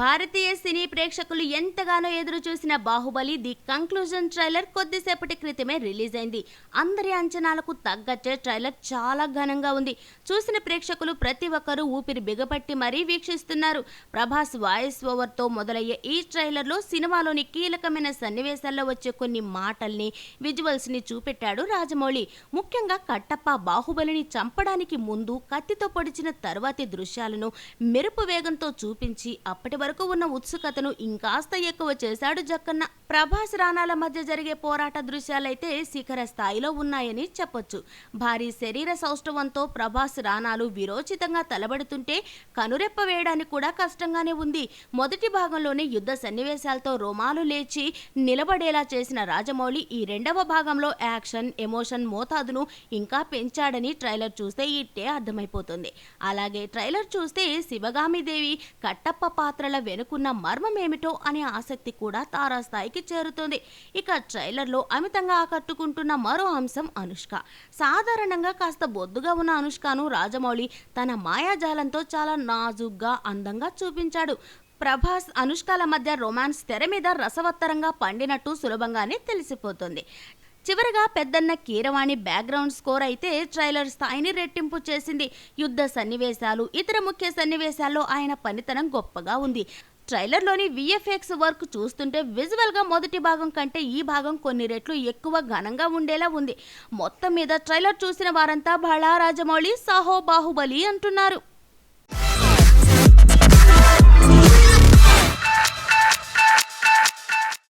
భారతీయ సినీ ప్రేక్షకులు ఎంతగానో ఎదురు చూసిన బాహుబలి ది కంక్లూజన్ ట్రైలర్ కొద్దిసేపటి క్రితమే రిలీజ్ అయింది. అందరి అంచనాలకు తగ్గట్టే ట్రైలర్ చాలా ఘనంగా ఉంది. చూసిన ప్రేక్షకులు ప్రతి ఒక్కరూ ఊపిరి బిగపట్టి మరీ వీక్షిస్తున్నారు. ప్రభాస్ వాయిస్ ఓవర్ తో మొదలయ్యే ఈ ట్రైలర్ లో సినిమాలోని కీలకమైన సన్నివేశాల్లో వచ్చే కొన్ని మాటల్ని, విజువల్స్ ని చూపెట్టాడు రాజమౌళి. ముఖ్యంగా కట్టప్ప బాహుబలిని చంపడానికి ముందు కత్తితో పొడిచిన తర్వాతి దృశ్యాలను మెరుపు వేగంతో చూపించి అప్పటి వరకు ఉన్న ఉత్సుకతను ఇంకాస్త ఎక్కువ చేశాడు జక్కన్న. ప్రభాస్ రాణాల మధ్య జరిగే పోరాట దృశ్యాలైతే శిఖర స్థాయిలో ఉన్నాయని చెప్పొచ్చు. భారీ శరీర సౌష్ఠవంతో ప్రభాస్ రాణాలు విరోచితంగా తలబడుతుంటే కనురెప్ప వేయడానికి కూడా కష్టంగానే ఉంది. మొదటి భాగంలోనే యుద్ధ సన్నివేశాలతో రోమాలు లేచి నిలబడేలా చేసిన రాజమౌళి ఈ రెండవ భాగంలో యాక్షన్, ఎమోషన్ మోతాదును ఇంకా పెంచాడని ట్రైలర్ చూస్తే ఇట్టే అర్థమైపోతుంది. అలాగే ట్రైలర్ చూస్తే శివగామిదేవి, కట్టప్ప పాత్రల వెనుకున్న మర్మమేమిటో అనే ఆసక్తి కూడా తారాస్థాయికి చేరుతోంది. ఇక ట్రైలర్లో అమితంగా ఆకట్టుకుంటున్న మరో అంశం అనుష్క. సాధారణంగా కాస్త బొద్దుగా ఉన్న అనుష్కను రాజమౌళి తన మాయాజాలంతో చాలా నాజుగ్గా, అందంగా చూపించాడు. ప్రభాస్, అనుష్కల మధ్య రొమాన్స్ తెర మీద రసవత్తరంగా పండినట్టు సులభంగానే తెలిసిపోతుంది. చివరగా పెద్దన్న కీరవాణి బ్యాక్గ్రౌండ్ స్కోర్ అయితే ట్రైలర్ స్థాయిని రెట్టింపు చేసింది. యుద్ధ సన్నివేశాలు, ఇతర ముఖ్య సన్నివేశాల్లో ఆయన పనితనం గొప్పగా ఉంది. ట్రైలర్లోని విఎఫ్ఎక్స్ వర్క్ చూస్తుంటే విజువల్గా మొదటి భాగం కంటే ఈ భాగం కొన్ని రెట్లు ఎక్కువ ఘనంగా ఉండేలా ఉంది. మొత్తం మీద ట్రైలర్ చూసిన వారంతా భళా రాజమౌళి, సాహో బాహుబలి అంటున్నారు.